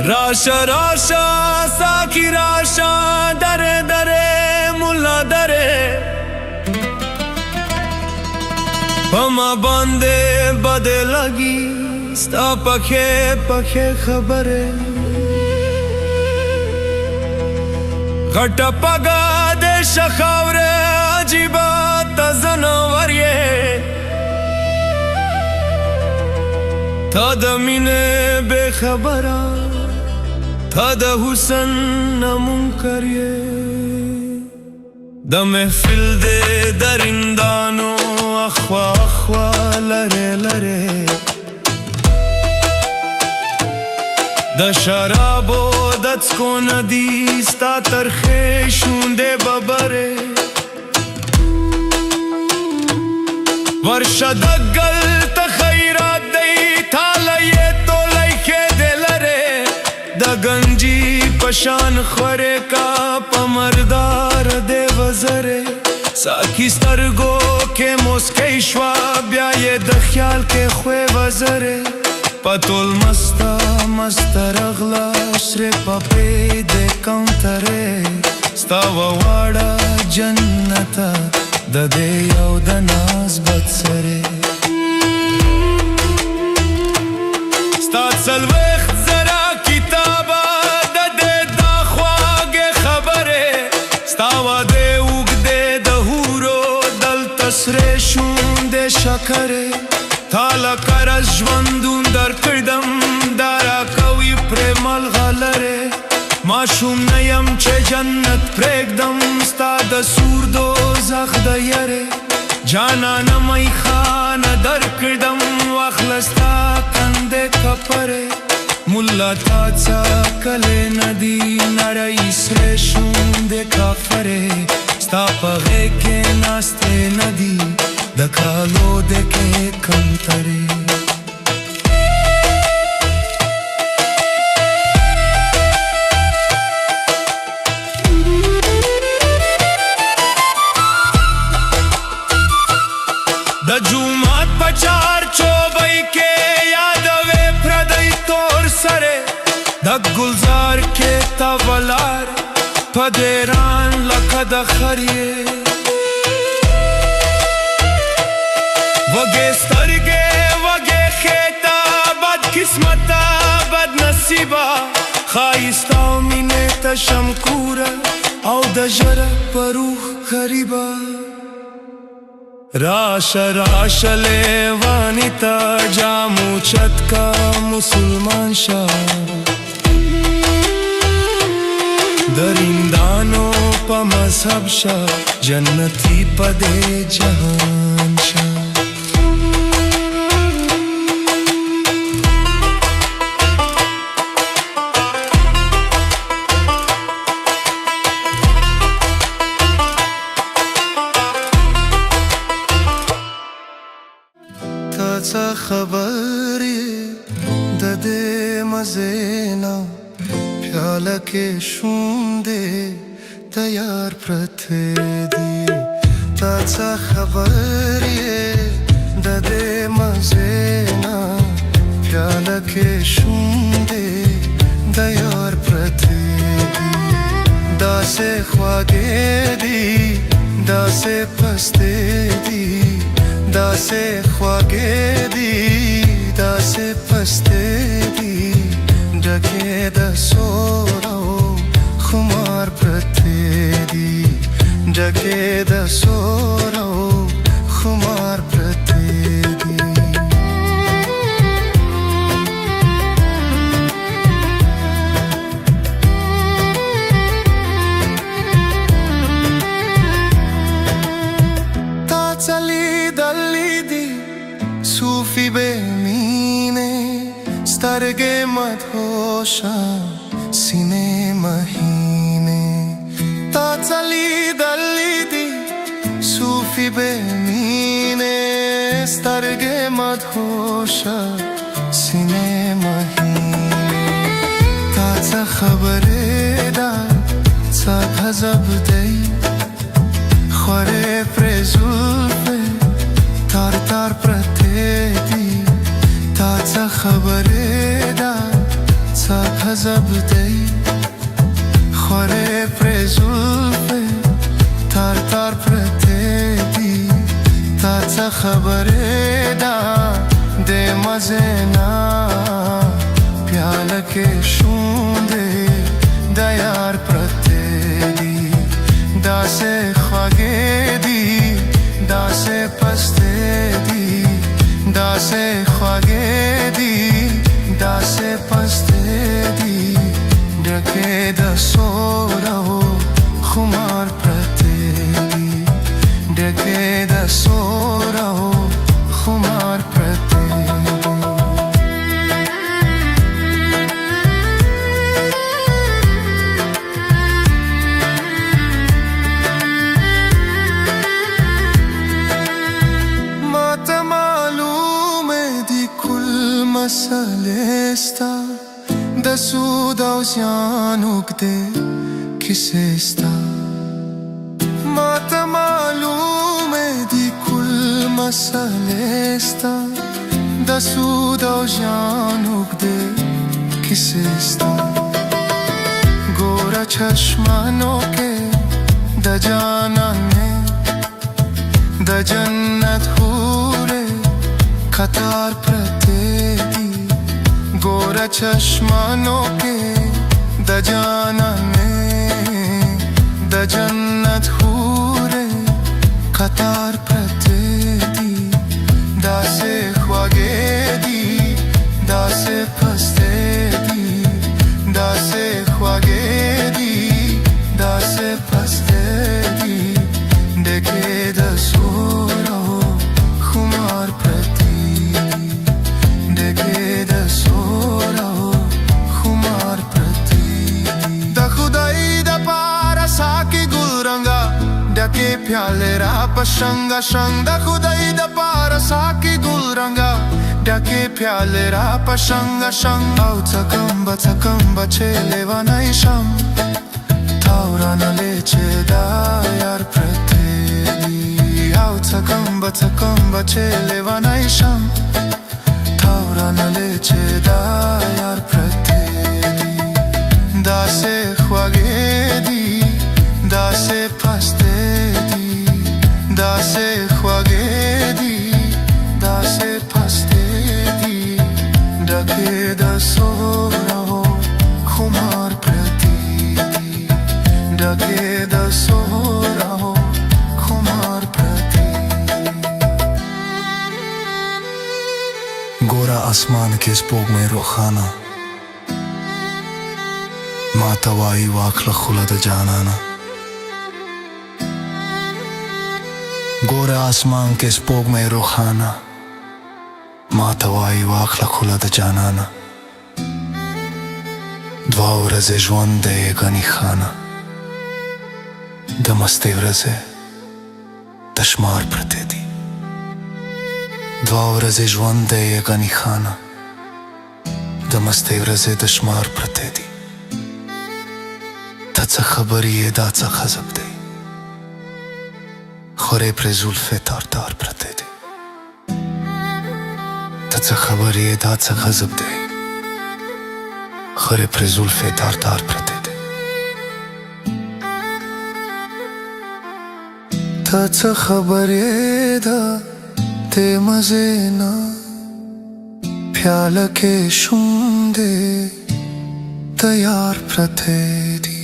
راشا راشا ساکی راشا دره دره ملا دره پما بانده بده لگی ستا پکه پکه خبره غټه پگا ده شخاوره عجیبا تزنوریه تا د مینه بے خبره تا د حسن نمونکر یې د محفل د درندانو اخوا اخوا لره لره د شرابو د څکو ندی ستا ترخې شونډې ببرې ورشه د ګل ته خیرات دی تاله یې تولی ښې د لرې د گنجي پشان خورې کا په مردار دی وزرې ساکی سترګو کې موسکی شوه بیا یې د خیال کې خوې وزرې پتول مستا مستا رغلا سره پپې د کاونټرې ستا وواړه جنته د دې یو د ناز بد سره ستا څلوېښت زره کتابه د دې دا خواږې خبرې ستا واده اوږدې د حورو دلته سرې شونډې شکرې تاله قرض ژوندون در کړدم دا راکوي پرې ملغلرې ماشوم نه یم چې جنت پرېږدم ستا د سور دوزخ د یرې جانانه میخانه در کړدم واخله ستا کندې کپرې ملا تا څکلې نه دي نړۍ سرې شونډې کافرې ستا په غېږ کې ناستې نه دي د کالو د کې کمترې د جومات په چار چوبۍ کې یادوې پردی تور سرې د ګلزار کې تا ولار په دیران لکه د خریې وگے سترگے وگے خیتا بد قسمتا بد نصیبا خایستا و مینه تا شمکورا او د جره پروخ غریبا راشا راشا لیوانی تا جامو چت کا مسلمان شا درندانو پا مذہب شا جنتی پا دے جہان شا څه خبرې د دې مزې نه پیاله کې شونډې تیار پرتې دي تا څه خبرې د دې مزې نه پیاله کې شونډې تیار پرتې دي داسې خواږې دي داسې پستې دي داسې خواږې دي داسې پستې دي ډکې د سور او خمار پرتې دي ډکې د سور او خمار پرتې دي تا چلی دلی دی صوفی بے مینے سترگے مدهوشا سینے مہینے تا چلی دلی دی صوفی بے مینے سترگے مدهوشا سینے مہینے تا څه خبرې ده څه غضب دی خورې پرې زلفې تار تار پرتې دي تا څه خبرې ده चा खजब दई खोरे प्रेजुल्फे तार तार प्रतेदी ताचा खबरे दा दे मजेना प्याल के शूंदे दयार प्रतेदी दासे ख्वागेदी दासे पस्तेदी दासे ख्वागेदी दासे पस्तेदी डके दसो रहो खुमार प्रतेदी डके दसो रहो खुमार प्रतेदी मात मालूम दी कुल मसलेस्ता Dasudaw siyanuk de kisesta Mata malume di kul masalesta Dasudaw siyanuk de kisesta Gora chashmano ke da janane Da jannat hure Qatar pratedi गोरा चश्मानों के द जानने द जन्नत हूरे कतार प्रतेदी दासे ख्वागेदी दासे पस्तेदी दासे ख्वागेदी दासे पस्तेदी देखे दसो रहो खुमार प्रतेदी देखे दसो के प्याले रा पशंगा शंगा खुदाई द पारसा की गुलरंगा डके प्याले रा पशंगा शंगा चकंबा चेले वनाई शम थाउरा न लेचे दा यार प्रतेदी आओ चकंबा चेले वनाई शम थाउरा न लेचे दा यार प्रतेदी दासे ख्वागेदी दासे पस्तेदी दासे ख्वागेदी दासे पस्तेदी डके दसो रहो खुमार प्रतेदी डके दसो रहो खुमार प्रतेदी गोरा आसमान के स्पोग में रुखाना मातवाई वाखला खुलद जानाना गोरे आसमान के स्पोग में रुखाना मातवाई वाखला खुलद जानाना द्वा वरजे ژوند गनी खाना दमस्ते वरजे दशमार प्रतेदी द्वा वरजे ژوند गनी खाना दमस्ते वरजे दशमार प्रतेदी तचा खबरी दाचा खजब दे खोरे प्रेजुल्फे तार तार प्रतेदी तचा खबरी दाचा खजब दे खोरे प्रेजुल्फे तार तार प्रतेदी तचा खबरी दा ते मजे ना प्याल के शूंदे तयार प्रतेदी